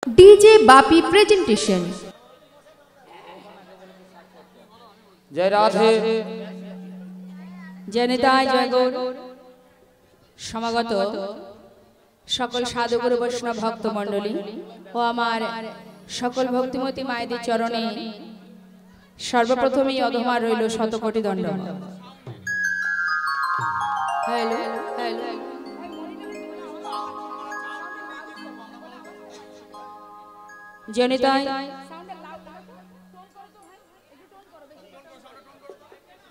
DJ Bapi presentation. जय राधे जय निताय जय गौर समागत सकल साधुगुरु वैष्णव भक्त मंडली ओ आमार सकल भक्तिमती मायेদের चरणे सर्वप्रथम अधमा रइल शतकोटि दंड। हेलो हेलो जय निताय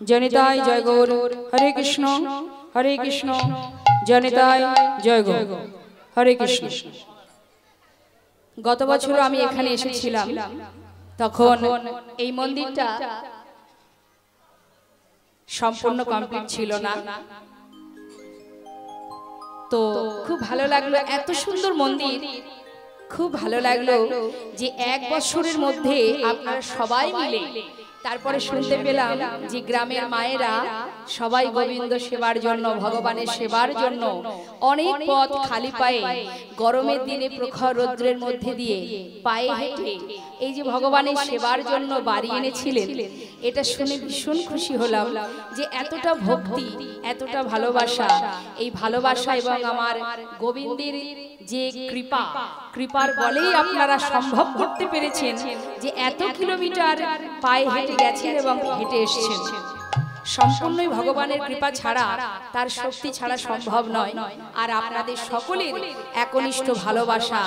जय निताय जय गौर हरे कृष्ण जय निताय जय गौर हरे कृष्ण। गत बछर आमी एखाने एसेछिलाम तखन এই মন্দিরটা সম্পূর্ণ কমপ্লিট ছিল না, তো খুব ভালো লাগলো। এত সুন্দর মন্দির, খুব ভালো লাগলো যে এক বছরের মধ্যে আপনারা সবাই মিলে তারপরে শুনতে পেলাম যে গ্রামের মায়েরা সবাই গোবিন্দ সেবার জন্য, ভগবানের সেবার জন্য অনেক পথ খালি পায়ে গরমের দিনে প্রখর রৌদ্রের মধ্যে দিয়ে পায়ে হেঁটে এই যে ভগবানের সেবার জন্য বাড়ি এনেছিলেন। এটা শুনে ভীষণ খুশি হলাম যে এতটা ভক্তি, এতটা ভালোবাসা, এই ভালোবাসা এবং আমার গোবিন্দের যে কৃপার বলেই আপনারা সম্ভব করতে পেরেছেন যে এত কিলোমিটার পায়ে হেঁটে গেছেন এবং হেঁটে এসেছেন। সম্পূর্ণই ভগবানের কৃপা ছাড়া, তার শক্তি ছাড়া সম্ভব নয়। আর আপনাদের সকলের একনিষ্ঠ ভালোবাসা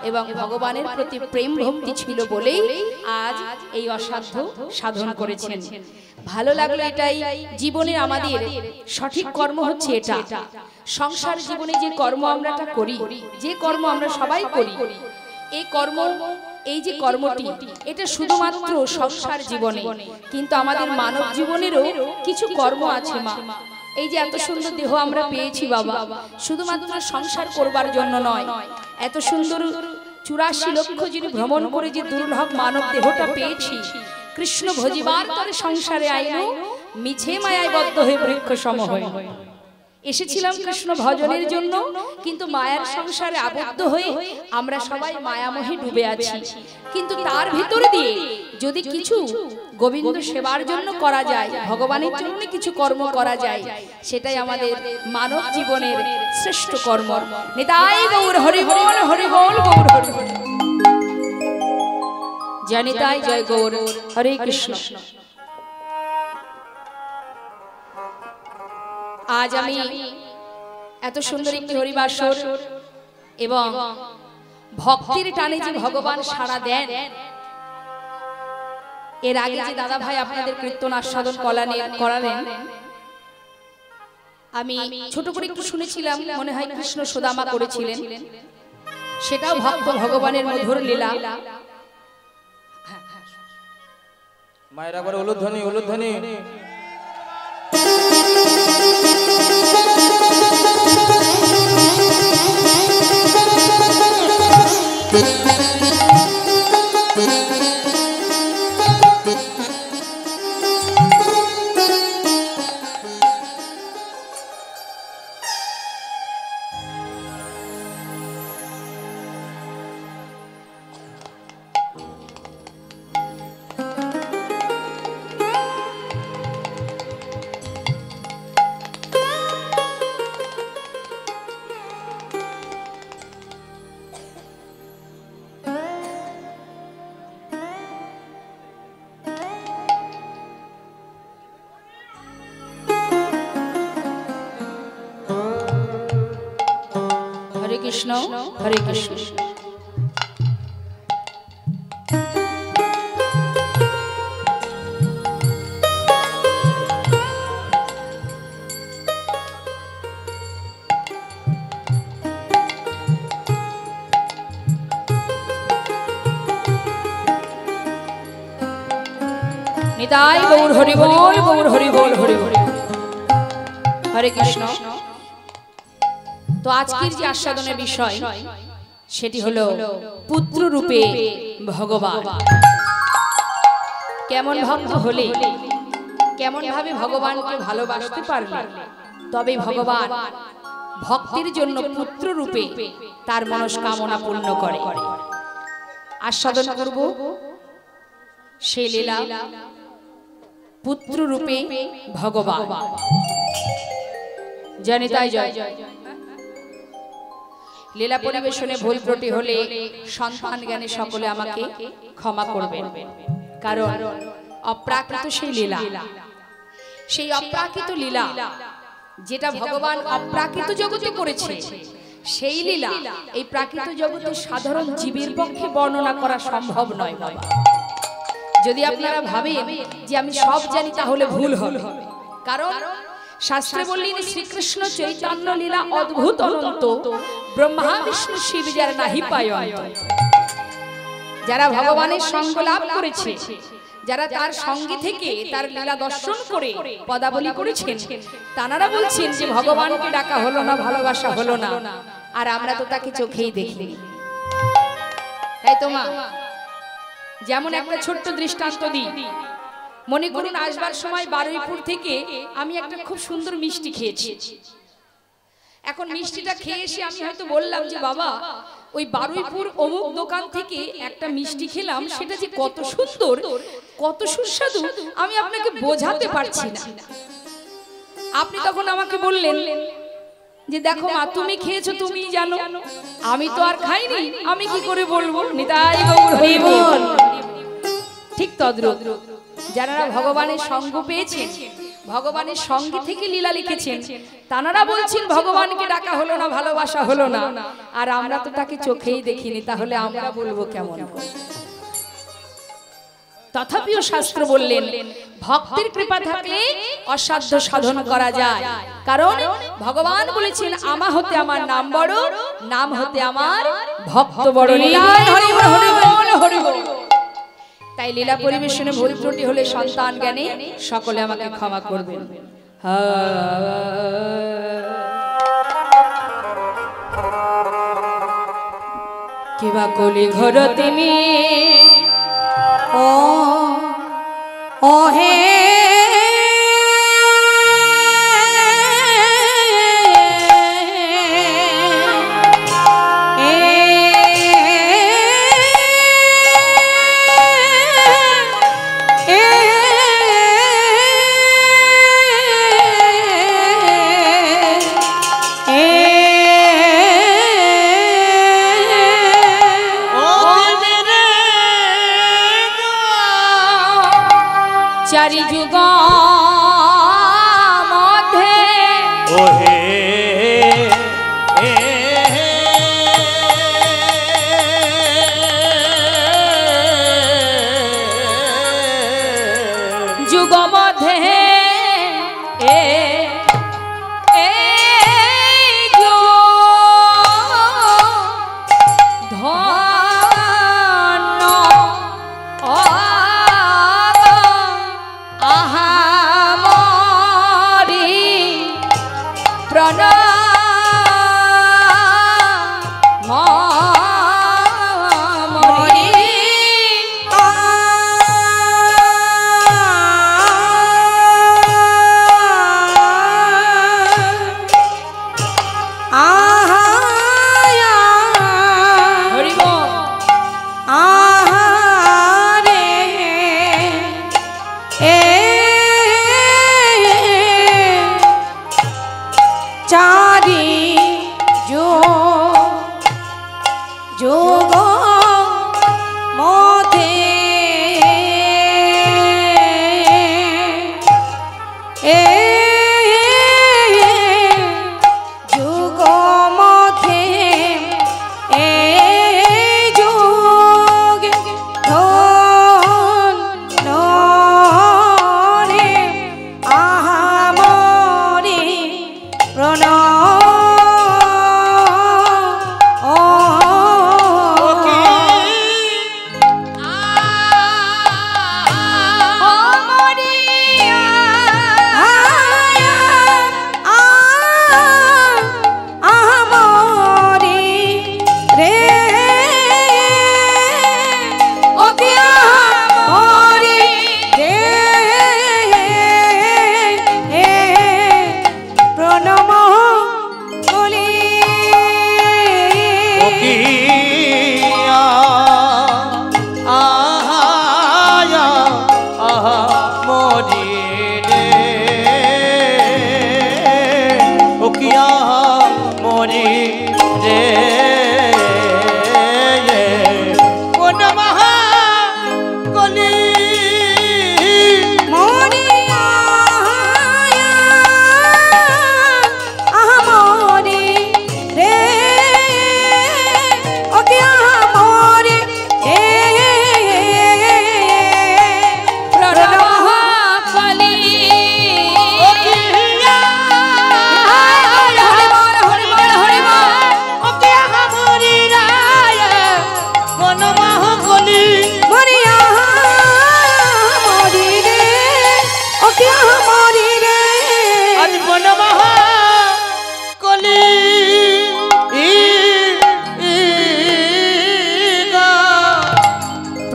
এবং ভগবানের প্রতি প্রেম ভক্তি ছিল বলেই আজ এই অসাধ্য সাধন করেছেন। ভালো লাগলো এটাই। জীবনে আমাদের সঠিক কর্ম হচ্ছে এটা। সংসার জীবনে যে কর্ম আমরা করি, যে কর্ম আমরা সবাই করি, এই কর্ম, এই যে কর্মটি, এটা শুধুমাত্র সংসার জীবনে, কিন্তু আমাদের মানব জীবনেরও কিছু কর্ম আছে মা। এই যে এত সুন্দর দেহ আমরা পেয়েছি বাবা, শুধুমাত্র সংসার করবার জন্য নয়। এত সুন্দর 84 লক্ষ যিনি ভ্রমণ করে যে দুর্লভ মানব দেহটা পেয়েছি, কৃষ্ণ ভজিবার তরে সংসারে আইলো মিছে মায়ায় বদ্ধ হয়ে বৃক্ষ সম হয়ে এসেছিলাম কৃষ্ণ ভজনের জন্য, কিন্তু মায়ার সংসারে আবদ্ধ হয়ে আমরা সবাই মায়ামোহে ডুবে আছি। কিন্তু তার ভিতর দিয়ে যদি কিছু গোবিন্দ সেবার জন্য করা যায়, ভগবানের জন্য কিছু কর্ম করা যায়, সেটাই আমাদের মানব জীবনের শ্রেষ্ঠ কর্ম। নিতাই গৌর হরি বল গৌর হরি বল। জয় নিতাই জয় গৌর হরে কৃষ্ণ। আজ আমি এত সুন্দর একটি হরিবাসর এবং ভক্তির টানে যে ভগবান সাড়া দেন, এর আগে যে দাদা ভাই আপনাদের কীর্তন আস্বাদন করালেন, আমি ছোট করে একটু শুনেছিলাম, মনে হয় কৃষ্ণ সুদামা করেছিলেন, সেটাও ভক্ত ভগবানের মধুর লীলা। মায়েরা করে উলুধ্বনি উলুধ্বনি। হরে কৃষ্ণ হরে কৃষ্ণ। নিতাই গৌর হরি বল গৌর হরি বল হরি বল হরে কৃষ্ণ। তো আজকের যে আস্বাদনের বিষয় সেটি হলো পুত্র রূপে ভগবান। কেমন ভক্ত হলে, কেমন ভাবে ভগবানকে ভালোবাসতে পারবে, তবে ভগবান ভক্তির জন্য পুত্র রূপে তার মনস্কামনা পূর্ণ করে। আস্বাদন করব সেই লীলা পুত্র রূপে ভগবান। জনিতাই জয়। লীলা পরিবেশনে ভুল ত্রুটি হলে সন্তান জ্ঞানে সকলে আমাকে ক্ষমা করবেন, কারণ অপ্রাকৃত সেই লীলা, সেই অপ্রাকৃত লীলা যেটা ভগবান অপ্রাকৃত জগতে করেছে, সেই লীলা এই প্রাকৃত জগতে সাধারণ জীবের পক্ষে বর্ণনা করা সম্ভব নয় বাবা। যদি আপনারা ভাবেন যে আমি সব জানি তাহলে ভুল হবে, কারণ শাস্ত্রে বললেন শ্রীকৃষ্ণ চৈতন্য লীলা অদ্ভুত অনন্ত, ব্রহ্মা বিষ্ণু শিব যার নাহি পায় অন্ত। যারা ভগবানের সঙ্গ লাভ করেছে, যারা তার সঙ্গে থেকে তার লীলা দর্শন করে পদাবলী করেছেন, তানারা বলছেন যে ভগবানকে ডাকা হলো না, ভালোবাসা হলো না, আর আমরা তো তাকে চোখেই দেখিনি। তাই তো মা, যেমন একটা ছোট্ট দৃষ্টান্ত দিই। মনে করুন আসবার সময় বারুইপুর থেকে আমি একটা খুব সুন্দর মিষ্টি খেয়েছি। এখন মিষ্টিটা খেয়ে এসে আমি হয়তো বললাম যে বাবা ওই বারুইপুর অমুক দোকান থেকে একটা মিষ্টি খেলাম, সেটা যে কত সুন্দর, কত সুস্বাদু আমি আপনাকে বোঝাতে পারছি না। আপনি তখন আমাকে বললেন যে দেখো মা, তুমি খেয়েছো তুমিই জানো, আমি তো আর খাইনি, আমি কি করে বলবো। নিতাই গৌর হরি বল। ঠিক তদ্রূপ যারা ভগবানের সঙ্গ পেয়েছেন, ভগবানের সঙ্গে থেকে লীলা লিখেছেন, তানারা বলছেন ভগবানকে ডাকা হলো না, ভালোবাসা হলো না, আর আমরা তো তাকে চোখেই দেখিনি, তাহলে আমরা বলবো কেমন? তথাপিও শাস্ত্র বললেন ভক্তের কৃপা থাকলে অসাধ্য সাধন করা যায়, কারণ ভগবান বলেছেন আমা হতে আমার নাম বড়, নাম হতে আমার ভক্ত বড়। হরি বল হরি বল হরি বল। তাই লীলা পরিবেশনে ভুল ত্রুটি হলে সন্তান জ্ঞানে সকলে আমাকে ক্ষমা করবেন। কিবা কলি ঘর তুমি ও হে চারি যুগ মধ্যে ওহে যুগ মধ্যে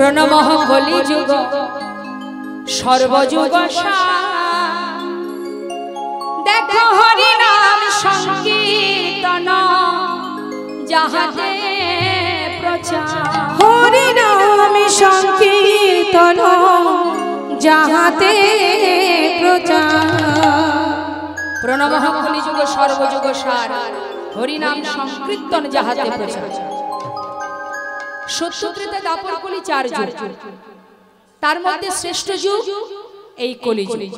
প্রণমঃ কলিযুগ সর্বযুগ দেখো হরি নাম সংকীর্তন যাহাতে প্রচার হরি নাম সংকীর্তন যাহাতে প্রচার প্রণমঃ কলিযুগ সর্বযুগ সার হরি নাম সংকীর্তন যাহাতে প্রচার। সত্য ত্রেতা দ্বাপর কলি 4 যুগ, তার মধ্যে শ্রেষ্ঠ যুগ এই কলিযুগ।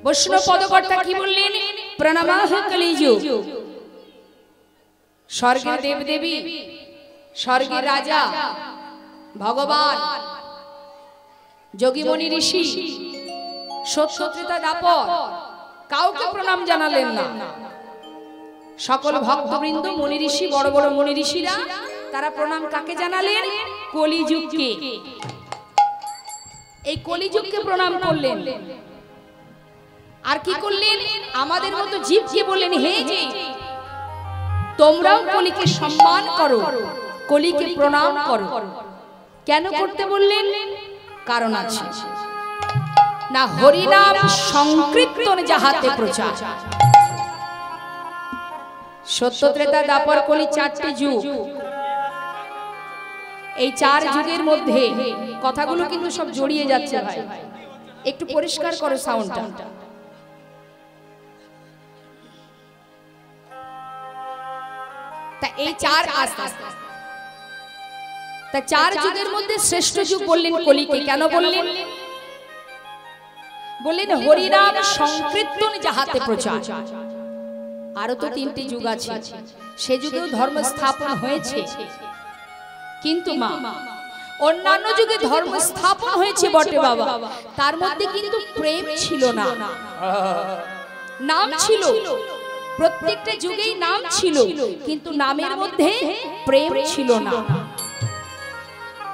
বৈষ্ণব পদকর্তা কি বললেন? প্রণমঃ কলিযুগ। স্বর্গের দেবদেবী, স্বর্গের রাজা ভগবান, যোগীমণি ঋষি, সত্য ত্রেতা দ্বাপর কাউকে প্রণাম জানালেন না। সকল ভক্তবৃন্দ, মুনি ঋষি, বড় বড় মুনি ঋষিরা তারা প্রণাম কাকে জানালেন? কলিযুগকে। এই কলিযুগকে প্রণাম করলেন। আর কি করলেন? আমাদের মতো জীবকে বললেন, হে জীব, তোমরাও কলিকে সম্মান করো, কলিকে প্রণাম করো। কেন করতে বললেন? কারণ আছে না, হরিনাম সংকীর্তন যাহাতে প্রচার। সত্য ত্রেতা দ্বাপর কলি 4টি যুগ। এই 4 যুগের মধ্যে কথাগুলো কিন্তু সব জড়িয়ে যাচ্ছে ভাই, একটু পরিষ্কার করো সাউন্ডটা। তা এই 4 তা 4 যুগের মধ্যে শ্রেষ্ঠ যুগ বললেন কলিকে। কেন বললেন? বললেন হরিনাম সংকীর্তন যাহাতে প্রচার। আরো তো 3টি যুগ আছে, সে যুগেও ধর্ম স্থাপন হয়েছে, কিন্তু মা অন্যান্য যুগে ধর্ম স্থাপন হয়েছে বটে বাবা, তার মধ্যে কিন্তু প্রেম ছিল না। নাম ছিল, প্রত্যেকটা যুগেই নাম ছিল, কিন্তু নামের মধ্যে প্রেম ছিল না।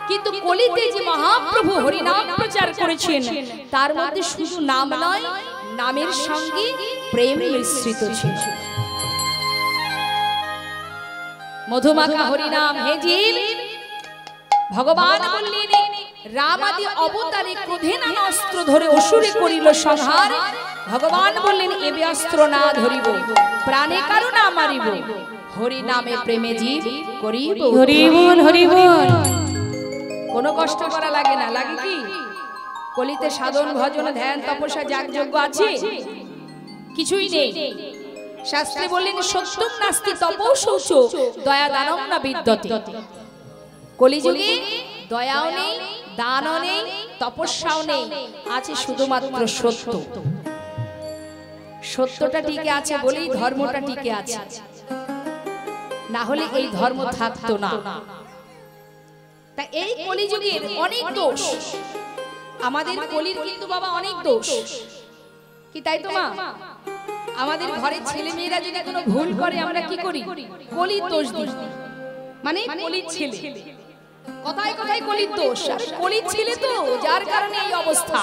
কিন্তু কলিতে যে মহাপ্রভু হরিনাম প্রচার করেছেন, তার মধ্যে শুধু নাম নয়, নামের সঙ্গে প্রেম মিশ্রিত ছিল। মধুমাখা হরিনাম। হে জীব, ভগবান বললেন, রাম আদি অবতারে ক্রোধে নানা অস্ত্র ধরে অসুরে করিল সংহার। ভগবান বললেন, এবে অস্ত্র না ধরিব, প্রাণে কারো না মারিব, হরি নামে প্রেমে জীব করিব। হরি বল, হরি বল। কোনো কষ্ট করা লাগে না। লাগে কি? কলিতে সাধন, ভজন, ধ্যান, তপস্যা, যাগযজ্ঞ আছে? কিছুই নেই। শাস্ত্রে বললেন, সত্যম নাস্তি তপৌ শৌচ দয়া দানম না বিদ্যতে। কলিযুগে দয়াও নেই, দানও নেই, তপস্যাও নেই, আছে শুধুমাত্র সত্য। সত্যটা টিকে আছে বলেই ধর্মটা টিকে আছে, না হলে এই ধর্ম থাকতো না। তা এই কলিযুগের অনেক দোষ, আমাদের কলির কিন্তু বাবা অনেক দোষ কি, তাই তো মা? আমাদের ঘরের ছেলে মেয়েরা যদি কোনো ভুল করে, আমরা কি করি? কলির দোষ দিই, মানে কলির ছেলে। কথায় কথায় কলির দোষ, আর কলির ছেলে তো, যার কারণে এই অবস্থা।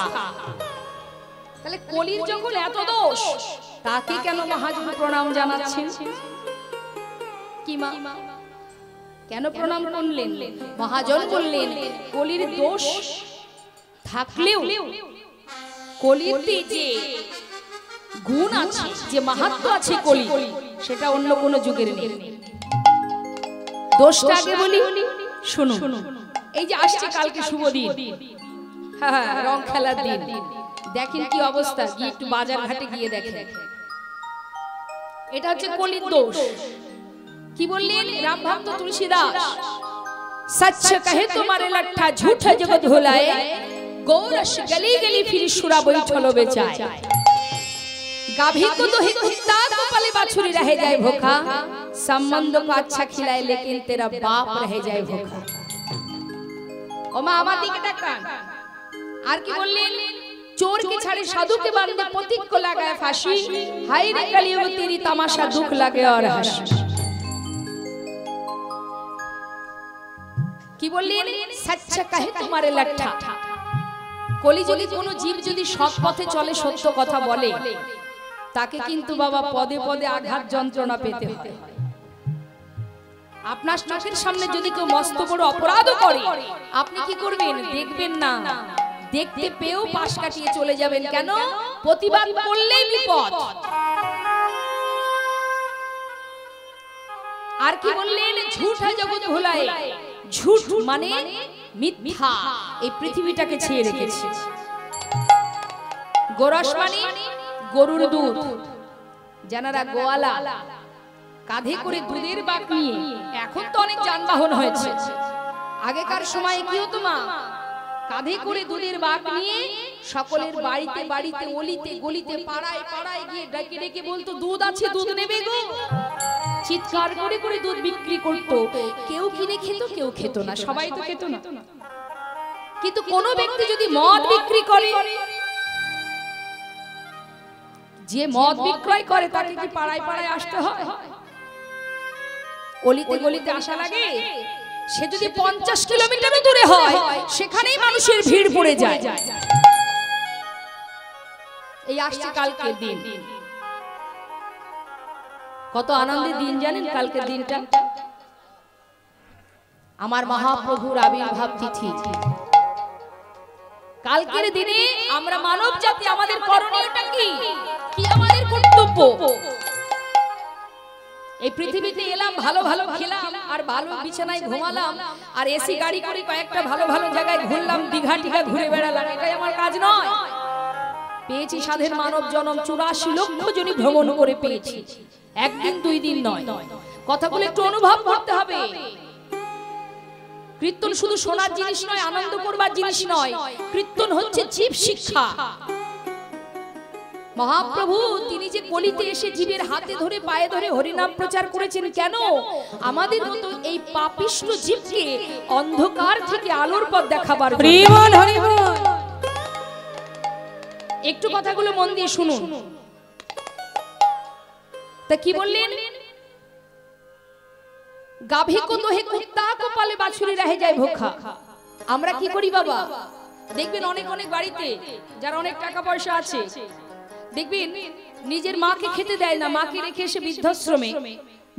তাহলে কলির যখন এত দোষ, তাকে কেন মহাজন প্রণাম জানাচ্ছেন? কি মা, কেন প্রণাম করলেন? মহাজন বললেন, কলির দোষ থাকলেও কলিতে যে গুণ আছে, যে মাহাত্ম্য আছে কলি, সেটা অন্য কোন যুগের নেই। দোষটা আগে বলি, শুনুন। এই যে আসছে কালকে শুভ দিন, হ্যাঁ, রং খেলার দিন, দেখেন কি অবস্থা। গিয়ে একটু বাজার ঘাটে গিয়ে দেখেন, এটা হচ্ছে কলির দোষ। কি বললেন রাম ভক্ত তুলসীদাস? सच कहे तुम्हारे लट्ठा झूठ जगत भुलाए, गौरस गली गली फिर सुरा बैठलो बेचाए। गाभी को दोही कुत्ता को पले बाछुरी रह जाए भूखा, संबंध को अच्छा खिलाए लेकिन तेरा बाप रह जाए भूखा। ओ मां আমার দিকে তাকান। আর কি বললেন? चोर के छाड़े साधु के बांधे पथिक को लगाए फांसी, हाय रे कलियुग तेरी तमाशा दुख लगे और हंसी। কি বললেন? সচ্চা কাহে তোমারে লট্ঠা। কলিযুগে কোনো জীব যদি সৎ পথে চলে, সত্য কথা বলে, তাকে কিন্তু বাবা পদে পদে আঘাত যন্ত্রণা পেতে হয়। আপনার চোখের সামনে যদি কেউ মস্ত বড় অপরাধও করে, আপনি কি করবেন? দেখবেন না, দেখতে পেয়েও পাশ কাটিয়ে চলে যাবেন। কেন? প্রতিবাদ করলেই বিপদ। আর কি বললেন? ঝুঠ হয় জগৎ ভোলায়। ঝুঠ মানে মিথ্যা। এই পৃথিবীটাকে ছেয়ে রেখেছে। গোরস মানে গরুর দুধ। যারা গোয়ালা কাঁধে করে দুধের বাক নিয়ে, এখন তো অনেক যানবাহন হয়েছে, আগেকার সময় কি হতো মা? কাঁধে করে দুধের বাক নিয়ে সকলের বাড়িতে বাড়িতে, অলিতে গলিতে, পাড়ায় পাড়ায় গিয়ে ডেকে ডেকে বলতো, দুধ আছে, দুধ নেবে গো। চিৎকার করে করে দুধ বিক্রি করতো। কেউ কিনে খেত, কেউ খেত না, সবাই তো খেত না। কিন্তু কোন ব্যক্তি যদি মদ বিক্রি করে, যে মদ বিক্রয় করে তাকে কি পাড়ায় পাড়ায় আসতে হয়? অলিতে গলিতে আসা লাগে? সে যদি 50 কিলোমিটার দূরে হয়, সেখানেই মানুষের ভিড় পড়ে যায়। এই আসছে কালকের দিন। কত আনন্দের দিন জানেন কালকের দিনটা? আমার মহাপ্রভুর আবির্ভাব তিথি। কালকের দিনে আমরা মানব জাতি, আমাদের করণীয়টা কি? কি আমাদের কর্তব্য? এই পৃথিবীতে এলাম, ভালো ভালো খেলাম, আর ভালো বিছানায় ঘুমালাম, আর এসি গাড়ি করে কয়েকটা ভালো ভালো জায়গায় ঘুরলাম, দীঘা টিঘা ঘুরে বেড়ালাম, এটাই আমার কাজ নয়। পেয়েছি সাধের মানব জনম, 84 লক্ষ জনই ভ্রমণ করে পেয়েছি, একদিন দুই দিন নয়। কথাগুলো একটু অনুভব করতে হবে। কীর্তন শুধু শোনার জিনিস নয়, আনন্দ করবার জিনিস নয়। কীর্তন হচ্ছে জীব শিক্ষা। মহাপ্রভু তিনি যে কলিতে এসে জীবের হাতে ধরে পায়ে ধরে হরিনাম প্রচার করেছেন, কেন? আমাদের মতো এই পাপিষ্ঠ জীবকে অন্ধকার থেকে আলোর পথ দেখাবার। একটু কথাগুলো মন দিয়ে শুনুন। তা কি বললেন? গাভী কো দোহে কুত্তা কো পালে বাছুরি রহে যায় ভোখা। আমরা কি করি বাবা? দেখবেন অনেক অনেক বাড়িতে যারা অনেক টাকা পয়সা আছে, দেখবেন নিজের মাকে খেতে দেয় না, মাকে রেখে এসে বৃদ্ধাশ্রমে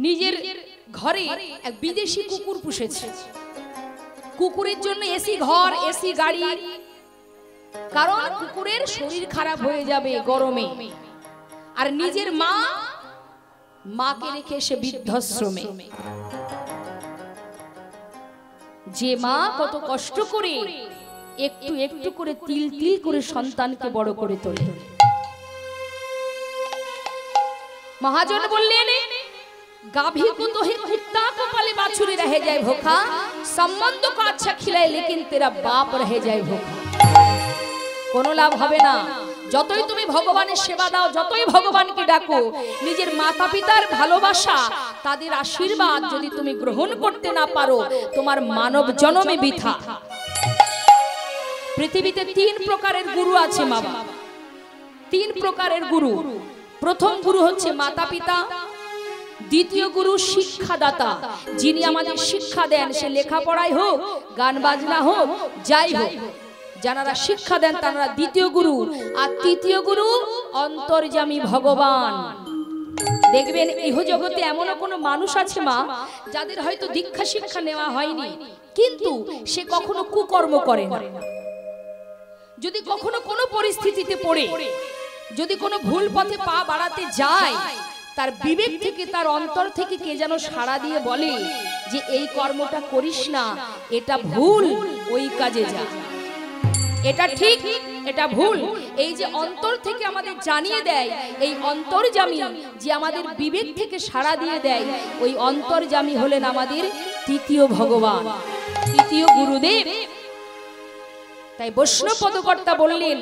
নিজের ঘরে এক বিদেশি কুকুর পুষেছে। কুকুরের জন্য এসি ঘর, এসি গাড়ি, কারণ কুকুরের শরীর খারাপ হয়ে যাবে গরমে। আর নিজের মাকে রেখে এসে বৃদ্ধাশ্রমে। যে মা কত কষ্ট করে একটু একটু করে তিল তিল করে সন্তানকে বড় করে তোলে। মহাজন বললেন, गाभी को तो ही कुत्ता को पाले बाछुरी रह जाए भूखा, संबंध को अच्छा खिलाए लेकिन तेरा बाप रह जाए भूखा। कोनो लाभ হবে না। যতই তুমি ভগবানের সেবা দাও, যতই ভগবানকে ডাকো, নিজের মাতা পিতার ভালোবাসা, তাদের আশীর্বাদ যদি তুমি গ্রহণ করতে না পারো, তোমার মানব জন্মে বৃথা। পৃথিবীতে 3 প্রকারের গুরু আছে মা বাবা। 3 প্রকারের গুরু। প্রথম গুরু হচ্ছে মাতা পিতা, দ্বিতীয় গুরু শিক্ষাদাতা, যিনি আমাদের শিক্ষা দেন, সে লেখাপড়াই হোক, গান বাজনা হোক, যাই হোক, যারা শিক্ষা দেন তারা দ্বিতীয় গুরু। আর তৃতীয় গুরু অন্তর্যামী ভগবান। দেখবেন ইহ জগতে এমনও কোনো মানুষ আছে মা, যাদের হয়তো দীক্ষা শিক্ষা নেওয়া হয়নি, কিন্তু সে কখনো কুকর্ম করে না। যদি কখনো কোনো পরিস্থিতিতে পড়ে, যদি কোনো ভুল পথে পা বাড়াতে যায়, তার বিবেক থেকে, তার অন্তর থেকে কে যেন সাড়া দিয়ে বলে যে এই কর্মটা করিস না, এটা ভুল, ওই কাজে যা, এটা ঠিক, এটা ভুল। এই যে অন্তর থেকে আমাদের জানিয়ে দেয়, এই অন্তর্যামী যে আমাদের বিবেক থেকে সাড়া দিয়ে দেয়, ওই অন্তর্যামী হলেন আমাদের তৃতীয় ভগবান, তৃতীয় গুরুদেব। তাই বৈষ্ণব পদকর্তা বললেন,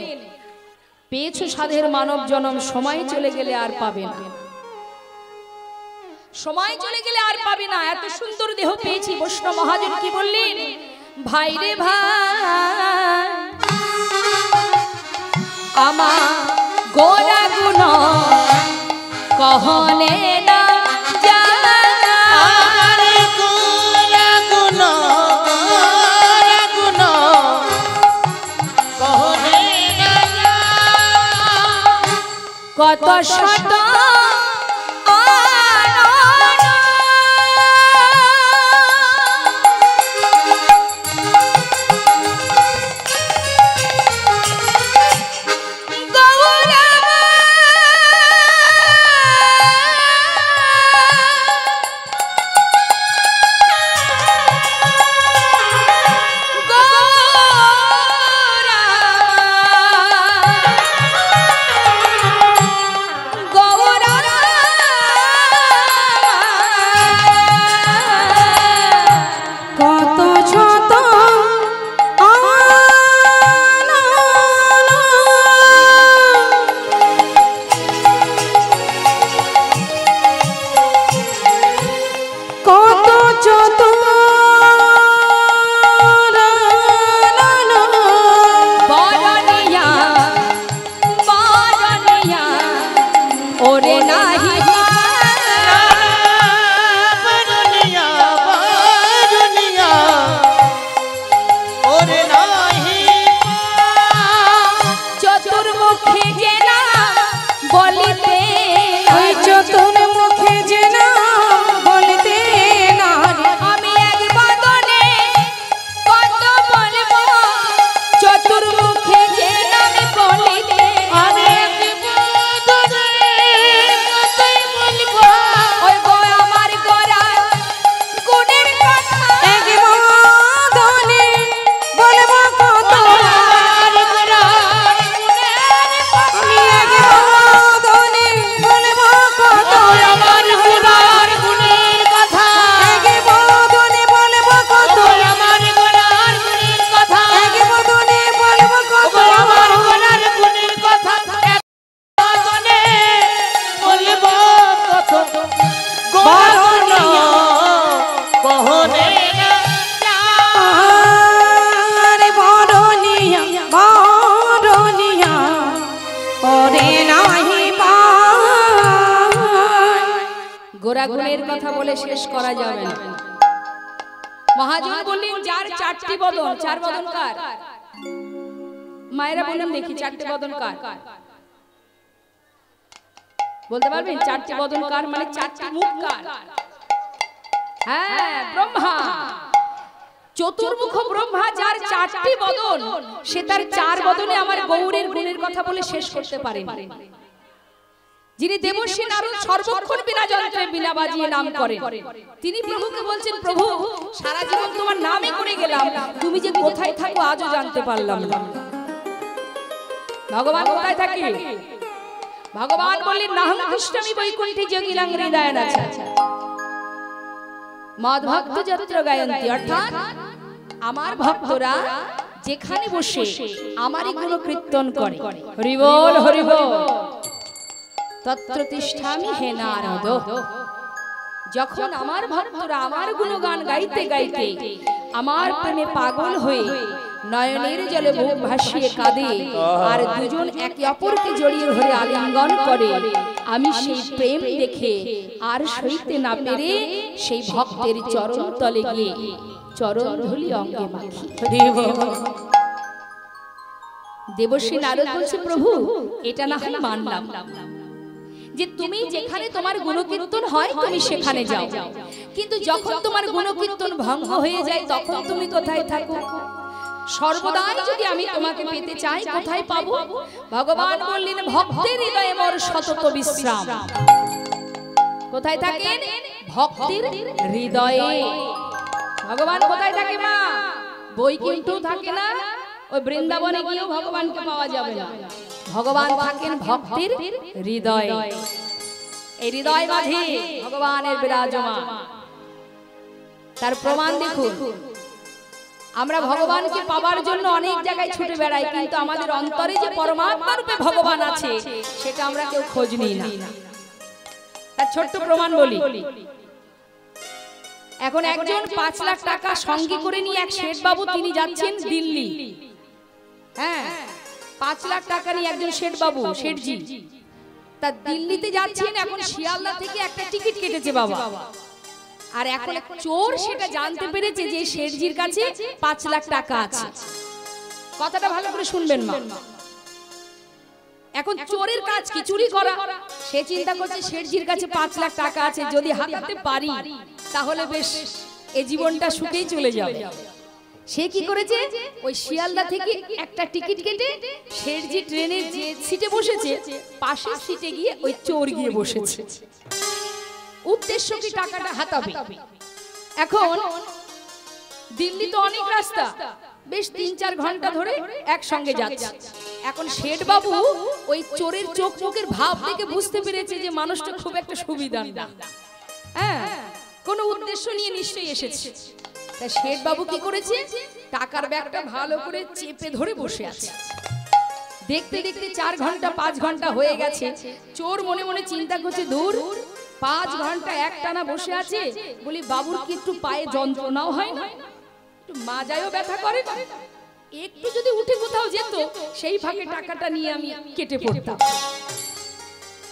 পেয়েছো সাধের মানব জনম, সময় চলে গেলে আর পাবে না, সময় চলে গেলে আর পাবে না। এত সুন্দর দেহ পেয়েছি। বৈষ্ণব মহাজন কি বললেন? ভাই রে ভাই, আমার গোরা গুণ কহলে না যায়, গোরা গুণ কহলে না যায়, কত শত গোরা গুণের কথা বলে শেষ করা যাবে না। মহাজন বললেন যার চারটি বদন, চার বদন কার? মায়েরা বললেন দেখি চারটি বদন কার? বলতে পারবেন চারটি বদন কার মানে চারটি মুখ কার? হ্যাঁ, ব্রহ্মা। চতুর্মুখ ব্রহ্মা যার চারটি বদন, সে তার চার বদনে আমার গৌরের গুণের কথা বলে শেষ করতে পারে। যিনি দেবর্ষি নারদ সর্বক্ষণ বিনা যন্ত্রে বিনা বাজিয়ে নাম করেন, তিনি প্রভুকে বলছেন, প্রভু সারা জীবন তোমার নামে করে গেলাম, তুমি যে কোথায় থাকো আজও জানতে পারলাম না। ভগবান কোথায় থাকে? ভগবান বললেন নাহং তিষ্ঠামি বৈকুণ্ঠে যোগিনাং হৃদয়ানাথ মদ্ভক্ত যত্র গায়ন্তি, অর্থাৎ আমার ভক্তরা যেখানে বসে আমারই গুণ কীর্তন করে, হরি বল হরি বল, তত্র তিষ্ঠামি হে নারদ। যখন আমার ভক্তরা আমার গুণগান গাইতে গাইতে আমার প্রেমে পাগল হয়ে নয়নের জলে বুক ভাসিয়ে কাঁদে আর দুজন একে অপরকে জড়িয়ে ধরে আলিঙ্গন করে, আমি সেই প্রেম দেখে আর সইতে না পেরে সেই ভক্তের চরণ তলে গিয়ে চরণ ধুলি অঙ্গে মাখি। দেবর্ষি নারদ বলছে, প্রভু এটা না হয় মানলাম যে তুমি যেখানে তোমার গুণকীর্তন হয় তুমি সেখানে যাও, কিন্তু যখন তোমার গুণকীর্তন ভঙ্গ হয়ে যায় তখন তুমি কোথায় থাকো? সর্বদাই যদি আমি তোমাকে পেতে চাই কোথায় পাবো? ভগবান বললেন ভক্তের হৃদয়ে মোর সতত বিশ্রাম। কোথায় থাকেন? ভক্তের হৃদয়ে। ভগবান কোথায় থাকে মা? বৈকুণ্ঠ থাকে না, ওই বৃন্দাবনে গিয়েও ভগবানকে পাওয়া যাবে না। ভগবান থাকেন ভক্তের হৃদয়ে। এই হৃদয় মাঝে ভগবানের বিরাজমান। তার প্রমাণ দেখুন, আমরা ভগবানকে পাবার জন্য অনেক জায়গায় ছুটে বেড়াই, কিন্তু আমাদের অন্তরে যে পরমাত্মা রূপে ভগবান আছে সেটা আমরা কেউ খোঁজ নিই না। তার ছোট্ট প্রমাণ বলি। এখন একজন 5 লাখ টাকা সঙ্গে করে নিয়ে এক শেঠ বাবু তিনি যাচ্ছেন দিল্লি। হ্যাঁ, 5 লাখ টাকা নিয়ে একজন শেঠ বাবু, শেঠজি তা দিল্লিতে যাচ্ছেন। এখন শিয়ালদা থেকে একটা টিকিট কেটেছে বাবা, আর এখন চোর সেটা জানতে পেরেছে যে শেঠজির কাছে 5 লাখ টাকা আছে। কথাটা ভালো করে শুনবেন মা। এখন চোরের কাজ কি? চুরি করা। সে চিন্তা করছে শেঠজির কাছে 5 লাখ টাকা আছে, যদি হাতাতে পারি তাহলে বেশ এই জীবনটা সুখেই চলে যাবে। সে কি করেছে? ওই শিয়ালদা থেকে একটা টিকিট কেটে শেঠজি ট্রেনের যে সিটে বসেছে পাশের সিটে গিয়ে ওই চোর গিয়ে বসেছে। উদ্দেশ্য কি? টাকাটা হাতাবে। এখন দিল্লি তো অনেক রাস্তা, বেশ 3-4 ঘন্টা ধরে একসঙ্গে যাচ্ছে। এখন শেঠ বাবু ওই চোরের চোখ মুখের ভাব দেখে বুঝতে পেরেছে যে মানুষটা খুব একটা সুবিধা না, হ্যাঁ কোনো উদ্দেশ্য নিয়ে নিশ্চয়ই এসেছে। তাই শেঠ বাবু কি করেছে? টাকার ব্যাগটা ভালো করে চেপে ধরে বসে আছে। দেখতে দেখতে 4 ঘন্টা 5 ঘন্টা হয়ে গেছে। চোর মনে মনে চিন্তা করছে, দূর 5 ঘন্টা একটানা বসে আছে, বলি বাবুর কি একটু পায়ে যন্ত্রণাও হয় না, একটু মাজায়ও ব্যথা করে না, একটু যদি উঠে কোথাও যেত সেই ফাঁকে টাকাটা নিয়ে আমি কেটে পড়তাম।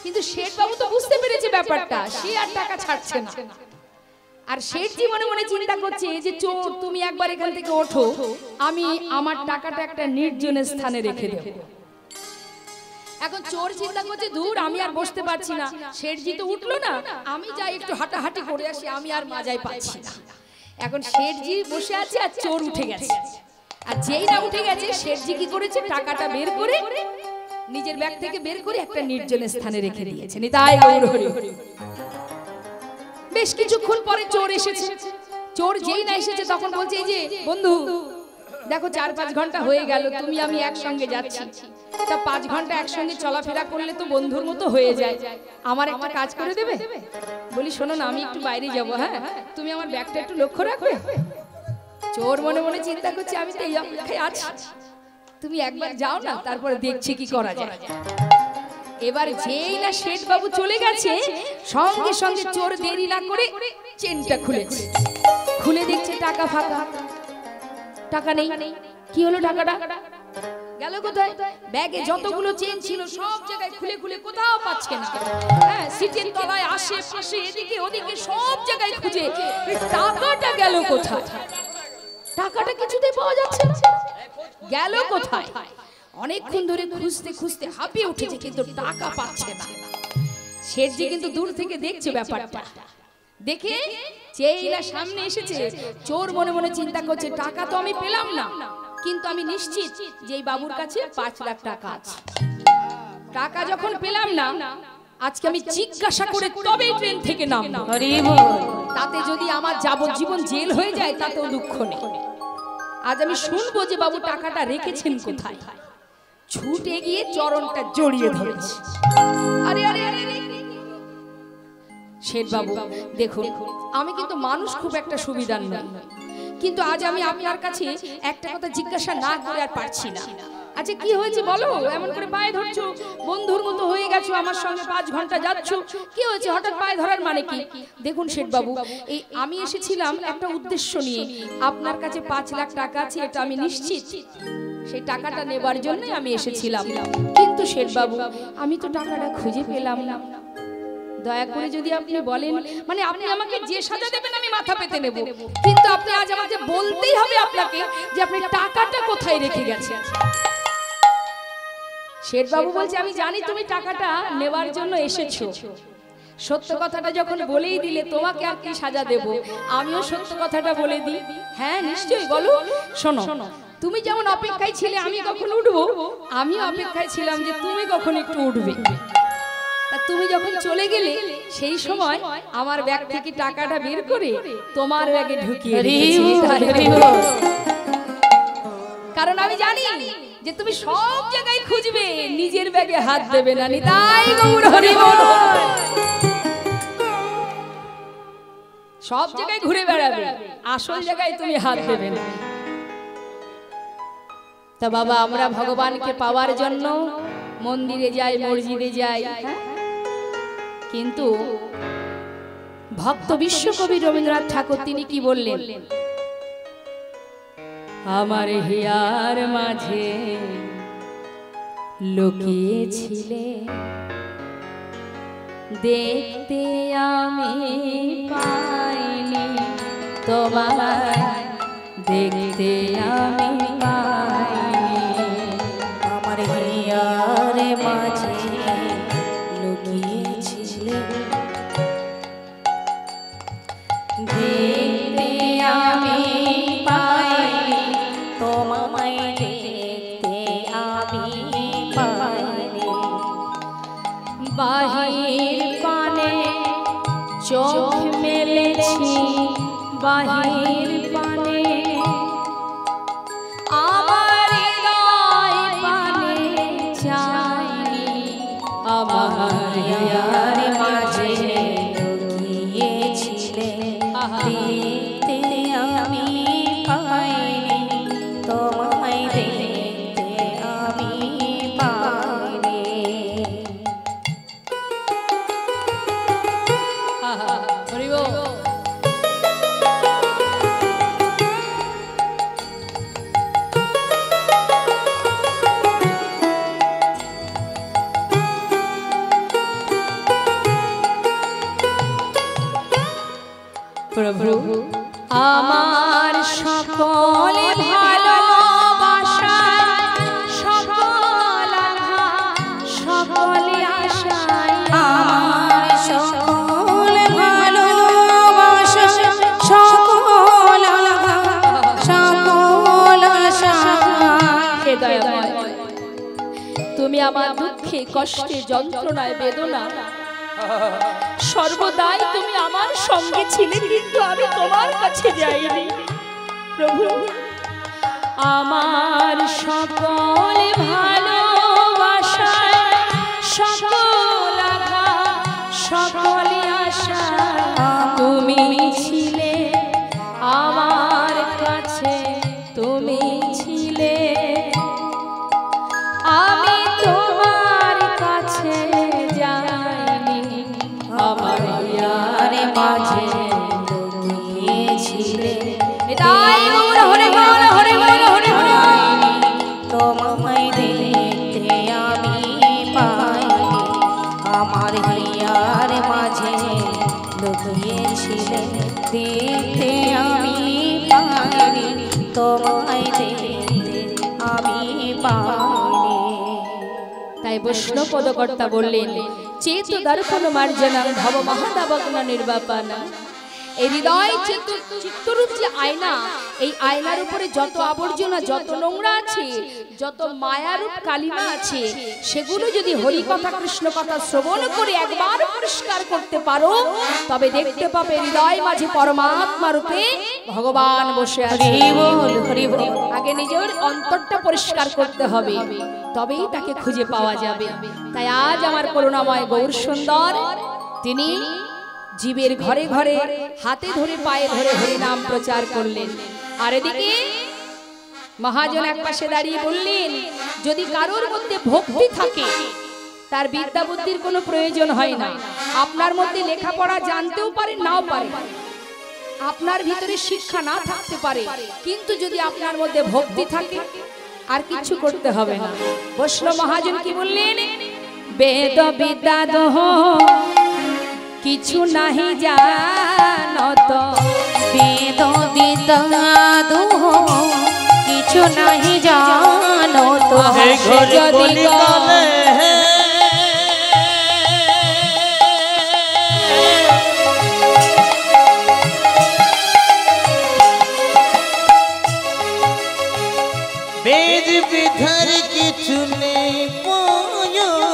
কিন্তু শেঠ বাবু তো বুঝতে পেরেছে ব্যাপারটা, সে আর টাকা ছাড়ছে না। আর শেঠজি মনে মনে চিন্তা করছে যে চোর তুমি একবার এখান থেকে ওঠো, আমি আমার টাকাটা একটা নির্জন স্থানে রেখে দেব। এখন চোর চিন্তা করছে, দূর আমি আর বসতে পারছি না, শেঠজি তো উঠলো না, আমি যাই একটু হাঁটাহাঁটি করে আসি, আমি আর মাজায় পাচ্ছি না। এখন শেঠজি বসে আছে আর চোর উঠে গেছে। আর যেই না উঠে গেছে শেঠজি কি করেছে? টাকাটা বের করে নিজের ব্যাগ থেকে বের করে একটা নির্জন স্থানে রেখে দিয়েছে। নিতাই গৌর হরি। বেশ কিছুক্ষণ পরে চোর এসেছে। চোর যেই না এসেছে তখন বলছে, এই যে বন্ধু দেখো 4-5 ঘন্টা হয়ে গেল, তুমি আমি একসঙ্গে যাচ্ছি, তা 5 ঘন্টা একসঙ্গে চলাফেরা করলে তো বন্ধুর মতো হয়ে যায়, আমার একটা কাজ করে দেবে? বলি শোনো না, আমি একটু বাইরে যাব, হ্যাঁ তুমি আমার ব্যাগটা একটু লক্ষ্য রাখবে। চোর মনে মনে চিন্তা করছে, আমি তো এই অপেক্ষায় আছি, তুমি একবার যাও না, তারপরে দেখছি কি করা যায়। এবার যেই না শেঠ বাবু চলে গেছে, সঙ্গে সঙ্গে চোর দেরি না করে চেনটা খুলেছে। খুলে দেখছে টাকা ফাঁকা, টাকা নেই। কি হলো টাকাটা? গেল কোথায়? ব্যাগে যতগুলো চেন ছিল সব জায়গায় খুলে খুলে কোথাও পাচ্ছে না। হ্যাঁ, সিটের তলায় আশেপাশে এদিকে ওদিকে সব জায়গায় খুঁজে টাকাটা গেল কোথায়? টাকাটা কিছুতেই পাওয়া যাচ্ছে না, গেল কোথায়? অনেকক্ষণ ধরে খুঁজতে খুঁজতে হাঁপিয়ে উঠেছে, কিন্তু টাকা পাচ্ছে না। শেঠজি কিন্তু দূর থেকে দেখছে ব্যাপারটা, দেখে চেইলা সামনে এসেছে। চোর মনে মনে চিন্তা করছে, টাকা তো আমি পেলাম না, কিন্তু আমি নিশ্চিত যে এই বাবুর কাছে 5 লাখ টাকা আছে। টাকা যখন পেলাম না, আজকে আমি জিজ্ঞাসা করে তবেই ট্রেন থেকে নামবো। তাতে যদি আমার যাবজ্জীবন জেল হয়ে যায় তাতেও দুঃখ নেই। আজ আমি শুনবো যে বাবু টাকাটা রেখেছেন কোথায়। ছুটে গিয়ে চরণটা জড়িয়ে ধরেছে। আরে আরে আরে শেঠ বাবু, দেখুন আমি কিন্তু মানুষ খুব একটা সুবিধার নয়, কিন্তু আজ আমি আপনার কাছে একটা কথা জিজ্ঞাসা না করে আর পারছি না। আচ্ছা কি হয়েছে বলো? এমন করে পায়ে ধরছো, বন্ধুর মতো হয়ে গেছো, আমার সঙ্গে 5 ঘন্টা যাচ্ছ, কি হয়েছে হঠাৎ পায়ে ধরার মানে কি? দেখুন শেঠ বাবু, এই আমি এসেছিলাম একটা উদ্দেশ্য নিয়ে। আপনার কাছে 5 লাখ টাকা আছে এটা আমি নিশ্চিত, সেই টাকাটা নেবার জন্যই আমি এসেছিলাম। কিন্তু শেঠ বাবু, আমি তো টাকাটা খুঁজে পেলাম না। দয়া করে যদি আপনি বলেন, মানে আপনি আমাকে যে সাজা দেবেন আমি মাথা পেতে নেব, কিন্তু আপনি আজ আমাকে বলতেই হবে আপনাকে যে আপনি টাকাটা কোথায় রেখে গেছেন। শেঠ বাবু বলছে, আমি জানি তুমি টাকাটা নেবার জন্য এসেছো, সত্য কথাটা যখন বলেই দিলে তোমাকে আর কি সাজা দেব, আমিও সত্য কথাটা বলে দিই। হ্যাঁ নিশ্চয়ই, বলো। শোনো, তুমি যেমন অপেক্ষায় ছিলে আমি কখন উঠবো, আমিও অপেক্ষায় ছিলাম যে তুমি কখন একটু উঠবে। তা তুমি যখন চলে গেলে সেই সময় আমার ব্যাগ থেকে টাকাটা বের করে তোমার ব্যাগে ঢুকিয়ে দিয়েছি। কারণ আমি জানি যে তুমি সব জায়গায় খুঁজবে, নিজের ব্যাগে হাত দেবে না। তাই গৌর হরি বল, সব জায়গায় ঘুরে বেড়াবে, আসল জায়গায় তুমি হাত দেবে না। তা বাবা, আমরা ভগবানকে পাওয়ার জন্য মন্দিরে যাই, মসজিদে যাই, কিন্তু ভক্ত বিশ্বকবি রবীন্দ্রনাথ ঠাকুর তিনি কি বললেন? আমার হিয়ার মাঝে লুকিয়েছিলে, দেখতে আমি পাইনি তোমায়, দেখতে আমি পাইনি। আমার হিয়ার মাঝে লুকিয়েছিলে, দেখতে আমি পাইনি তোমায়, দেখতে আমি পাইনি। বাহির পানে চোখ মেলেছি, বাহির পানে আমার হৃদয় পানে চাইনি। আমার হিয়ার মাঝে লুকিয়েছিলে, দেখতে আমি পাইনি তোমায়, দেখতে আমি পাইনি। হরি বল। প্রভু আমার সকল ভালোবাসা, সকল আশা, সকল আশা, আমার সকল ভালোবাসা, সকল সকল আশা। হে দয়াময়, তুমি আমার দুঃখে কষ্টে যন্ত্রণায় বেদনা সর্বদাই তুমি আমার সঙ্গে ছিলে, কিন্তু আমি তোমার কাছে যাইনি। প্রভু আমার সকল ভালোবাসা, সকল আঘা, সকল আশা, তুমি ছিলে আমার কাছে, তুমি ছিলে, আমি তোমার কাছে যাইনি। আমার হিয়ার মাঝে লুকিয়েছিলে, তাই গৌর হরি বল, হরি বল, হরি বল। তোমায় তোমায় দেখতে আমি পাইনি। তাই বৈষ্ণব পদকর্তা বললেন, চেত দর্পণ মার্জনাং ভব মহাদাবগ্ন নির্বাপানা। এই হৃদয় চিত্তরূপ যে আয়না, এই আয়নার উপরে যত আবর্জনা, যত নোংরা আছে, যত মায়ারূপ কালিমা আছে, সেগুলো যদি হরি কথা কৃষ্ণ কথা শ্রবণ করে একবার পরিষ্কার করতে পারো, তবে দেখতে পাবে হৃদয় মাঝে পরমাত্মা রূপে ভগবান বসে আছে। আগে নিজের অন্তরটা পরিষ্কার করতে হবে, তবেই তাকে খুঁজে পাওয়া যাবে। তাই আজ আমার করুণাময় গৌর সুন্দর তিনি জীবের ঘরে ঘরে হাতে ধরে পায়ে ধরে হরিনাম প্রচার করলেন। আর এদিকে মহাজন এক পাশে দাঁড়িয়ে বললেন, যদি কারোর মধ্যে ভক্তি থাকে তার বিদ্যা বুদ্ধির কোনো প্রয়োজন হয় না। আপনার মধ্যে লেখাপড়া জানতেও পারে, নাও পারে, আপনার ভিতরে শিক্ষা না থাকতে পারে, কিন্তু যদি আপনার মধ্যে ভক্তি থাকে আর কিছু করতে হবে না। বৈষ্ণব মহাজন কি বললেন, বেদ বিদ্যা দহ কিছু নাহি জানত, বেদ বিদ্যা দুহ কিছু নাহি জানত। যদি বেদ বিধার কিছু নেই প্রয়োজন,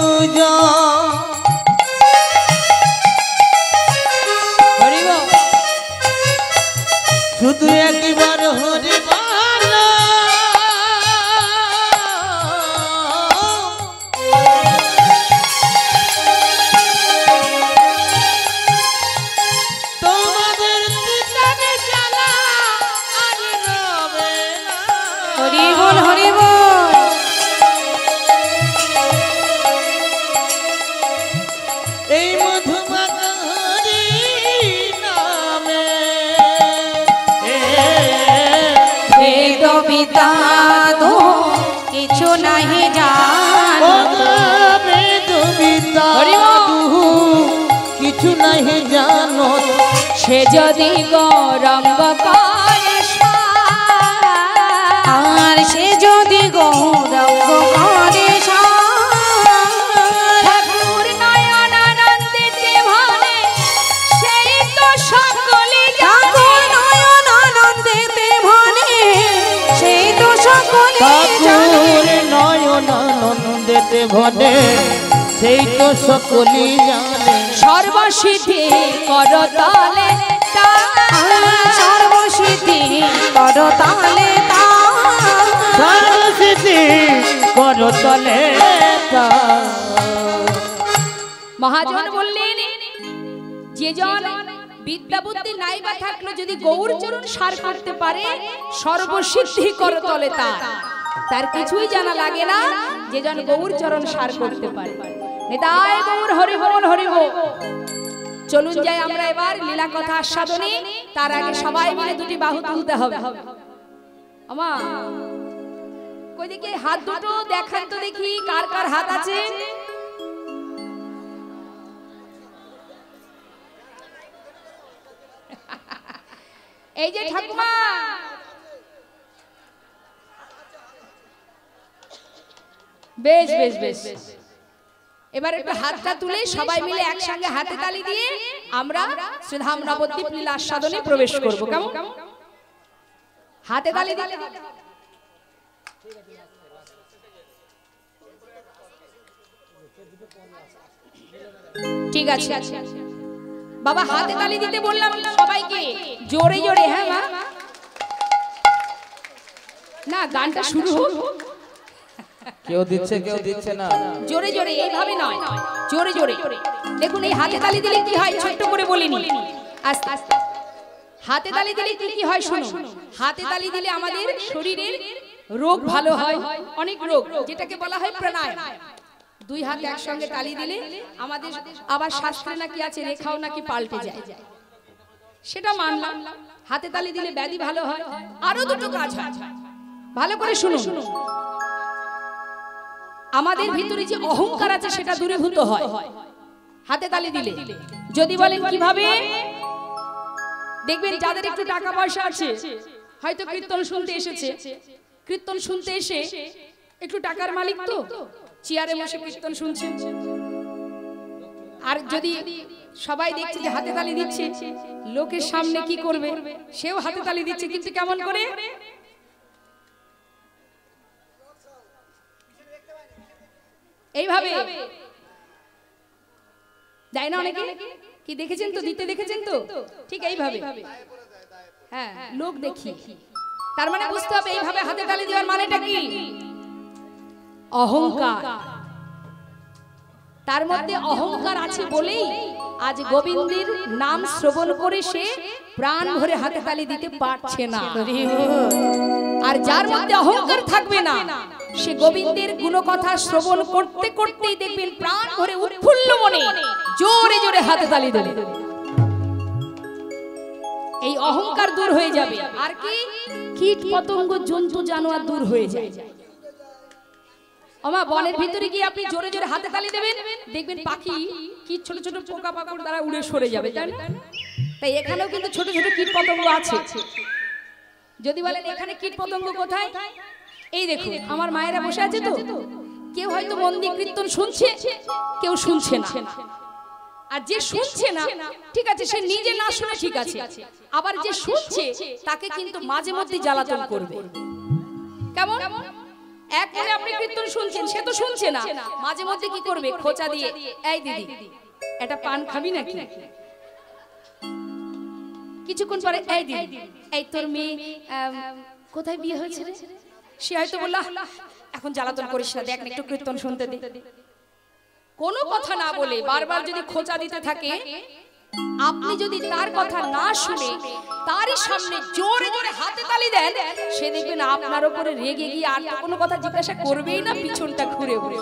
শুধু একবার হরি বলো, তোমাদের পিতাকে জ্বালা আর রবে না। হরি বল হরি বল। এই মধুমাখা হরি নামে বেদ বিদ্যা দুহ কিছু নাহি জানত। বেদ বিদ্যা দুহ কিছু নাহি জানো, সে যদি গৌরঙ্গ করে আর সে যদি গৌরঙ্গ করে ঠাকুর নয়ন আনন্দিতে ভানে, সেই তো সকলে ঠাকুর নয়ন আনন্দেতে ভানে, সেই তো সকলে ঠাকুর নয়ন আনন্দেতে ভনে, সেই তো সকলি জানে। সর্বসিদ্ধি করতলে সর্বসিদ্ধি করতালে সর্বসিদ্ধি করতলে। মহাজন বললেন, যে জন বিদ্যা বুদ্ধি নাই বা থাকলো যদি গৌর চরণ সার করতে পারে, সর্বসিদ্ধি করতলে তার কিছুই জানা লাগে না, যে জন গৌর চরণ সার করতে পারে। নিতাই গৌর হরি বল হরি বল। চলুন যাই আমরা এবার লীলা কথা আস্বাদনে। তার আগে সবাই মিলে দুটি বাহু তুলতে হবে। আমা কই দেখি হাত দুটো দেখান তো দেখি, কার কার হাত আছে। এই যে ঠাকুমা, বেশ বেশ বেশ। এবার একটু হাতটা তুলে সবাই মিলে একসঙ্গে হাতে তালি দিয়ে আমরা শ্রীধাম নবদ্বীপ লীলা আস্বাদনে প্রবেশ করব। কেমন? হাতে তালি দিলে ঠিক আছে। বাবা হাতে তালি দিতে বললাম সবাইকে, জোরে জোরে। হ্যাঁ মা, না গানটা শুরু হোক। কেউ দিচ্ছে কেউ দিচ্ছে না, জোরে জোরে, এইভাবে নয়, জোরে জোরে। দেখুন এই হাতে তালি দিলে কি হয়, ছোট্ট করে বলিনি, আস্তে আস্তে। হাতে তালি দিলে কি কি হয় শুনুন। হাতে তালি দিলে আমাদের শরীরের রোগ ভালো হয়, অনেক রোগ, যেটাকে বলা হয় প্রাণায়াম। দুই হাত একসঙ্গে তালি দিলে আমাদের আবার শাস্ত্রে নাকি আছে রেখাও নাকি পাল্টে যায়, সেটা মানলাম। হাতে তালি দিলে ব্যাধি ভালো হয়, আরো দুটো কাজ হয়, ভালো করে শুনুন। আমাদের ভিতরে যে অহংকার আছে সেটা দূরীভূত হয় হাতে তালি দিলে। যদি বলেন কিভাবে, দেখবেন যাদের একটু টাকা পয়সা আছে হয়তো কীর্তন শুনতে এসেছে, কীর্তন শুনতে এসে একটু টাকার মালিক তো চেয়ারে বসে কীর্তন শুনছে, আর যদি সবাই দেখছে যে হাতে তালি দিচ্ছে, লোকের সামনে কি করবে, সেও হাতে তালি দিচ্ছে, কিন্তু কেমন করে? এইভাবে যায় না অনেকে, কি দেখেছেন তো, দিতে দেখেছেন তো, ঠিক এইভাবে। হ্যাঁ, লোক দেখি, তার মানে বুঝতে হবে এইভাবে হাতে তালি দেওয়ার মানেটা কি? অহংকার। তার মধ্যে অহংকার আছে বলেই আজ গোবিন্দের নাম শ্রবণ করে সে প্রাণ ভরে হাতে তালি দিতে পারছে না। আর যার মধ্যে অহংকার থাকবে না, সে গোবিন্দের গুণকথা শ্রবণ করতে করতেই দেখবেন প্রাণ ভরে উৎফুল্ল মনে জোরে জোরে হাতে তালি দেবে। এই অহংকার দূর হয়ে যাবে, আর কি কীট পতঙ্গ জন্তু জানোয়ার দূর হয়ে যায়। আমা বনের ভিতরে গিয়ে আপনি জোরে জোরে হাতে তালি দেবেন, দেখবেন পাখি কি ছোট ছোট পোকা পাকড় দ্বারা উড়ে সরে যাবে, তাই না? তাই এখানেও কিন্তু ছোট ছোট কীট পতঙ্গ আছে। যদি বলেন এখানে কীট পতঙ্গ কোথায়, এই দেখুন আমার মায়েরা বসে আছে তো, কেউ হয়তো মন্দির কীর্তন শুনছে, কেউ শুনছে না। আর যে শুনছে না, ঠিক আছে, সে নিজে না শুনে ঠিক আছে, আবার যে শুনছে তাকে কিন্তু মাঝে মধ্যে জ্বালাতন করবে। কেমন? এক মনে আপনি কীর্তন শুনছেন, সে তো শুনছে না, মাঝে মধ্যে কি করবে, খোঁচা দিয়ে, এই দিদি এটা পান খাবি নাকি? কিছুক্ষণ পরে, এই দিদি, এই তোর মেয়ে কোথায় বিয়ে হয়েছে রে? সে হয়তো বলল, এখন জ্বালাতন করিস না, দেখ একটু কীর্তন শুনতে দে। কোনো কথা না বলে বারবার যদি খোঁচা দিতে থাকে, আপনি যদি তার কথা না শুনে তারই সামনে জোরে জোরে হাতে তালি দেন, সে দেখবেন আপনার উপরে রেগে গিয়ে আর তো কোনো কথা জিজ্ঞাসা করবেই না, পিছনটা ঘুরে ঘুরে।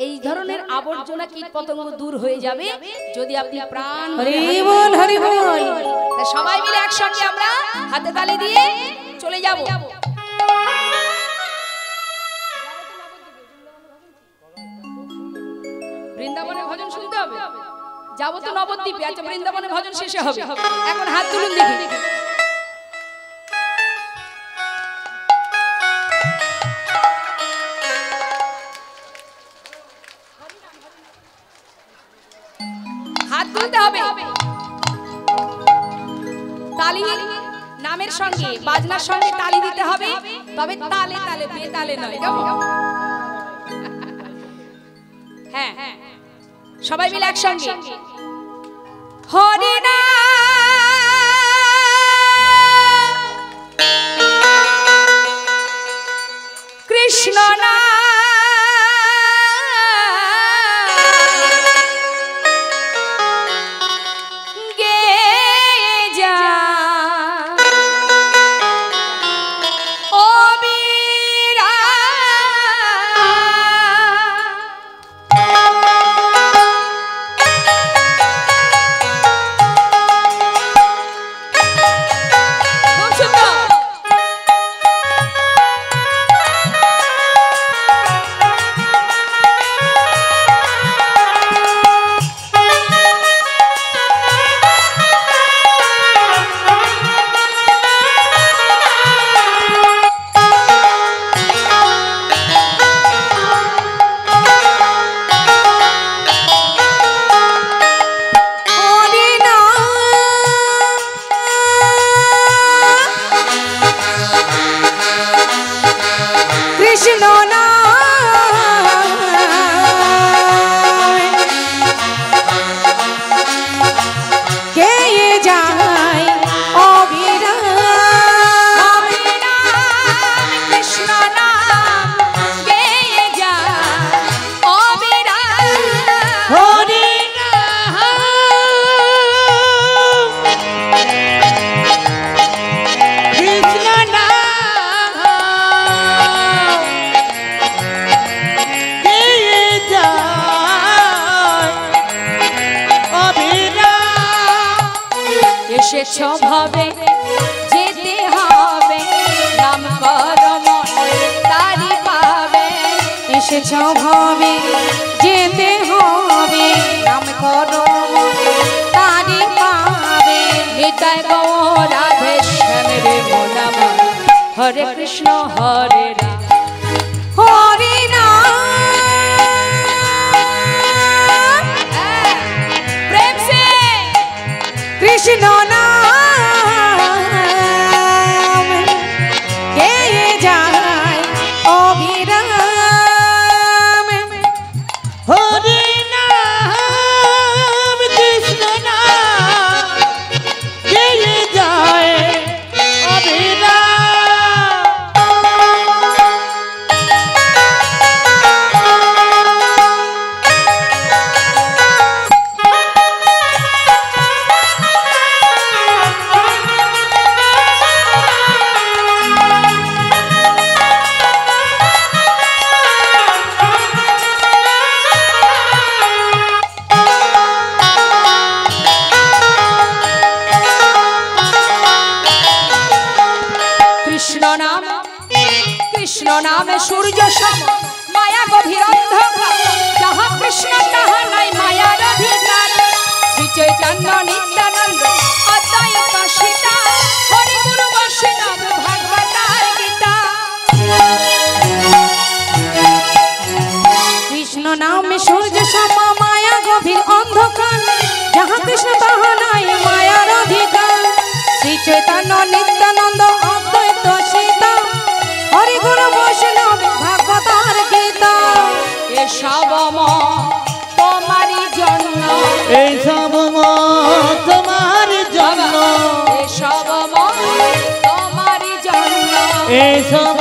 এই ধরনের আবর্জনা কীট পতঙ্গ দূর হয়ে যাবে যদি আপনি প্রাণ সবাই মিলে একসঙ্গে আমরা হাতে তালি দিয়ে চলে যাব। বৃন্দাবনের ভজন শুনতে হবে, যাবো তো নবদ্বীপে। আচ্ছা, বৃন্দাবনের ভজন শেষে হবে, এখন হাত তুলুন দেখি। হাত তুলতে হবে, তালি নামের সঙ্গে বাজনার সঙ্গে তালি দিতে হবে, তবে তালে তালে, বেতালে নয়। কেমন? হ্যাঁ, সবাই মিলে একসঙ্গে হরি নাম কৃষ্ণ নাম গেয়ে যা, ও বীরা এসেছ ভাবে যেতে হবে, নাম করো মন তারি পাবে। এসেছ ভাবে যেতে হবে, নাম করো মন তারি পাবে। নিতাই গৌর হরে কৃষ্ণ হরে রাম হরি নাম প্রেম সে কৃষ্ণ নাম গেয়ে যায় অবিরাম হরি নাম কৃষ্ণ নাম গেয়ে যায় অবিরাম। কৃষ্ণ নামে সূর্য সম মায়া গভীর অন্ধকার যাহা কৃষ্ণ তাহা নাই মায়ার অধিকার শ্রী চৈতন্য নিত্যানন্দ অদ্বৈত সীতা হরি গুরু বৈষ্ণব ভাগবতার গীতা কৃষ্ণ নামে সূর্য সম মায়া গভীর অন্ধকার যাহা কৃষ্ণ তাহা নাই মায়ার অধিকার শ্রী চৈতন্য নিত্যানন্দ অদ্বৈত সীতা হরি গুরু বৈষ্ণব ভাগবতার গীতা এসব তোমারই জন্য এই সব তোমার জন্য এসব তোমারই জন্য এই সব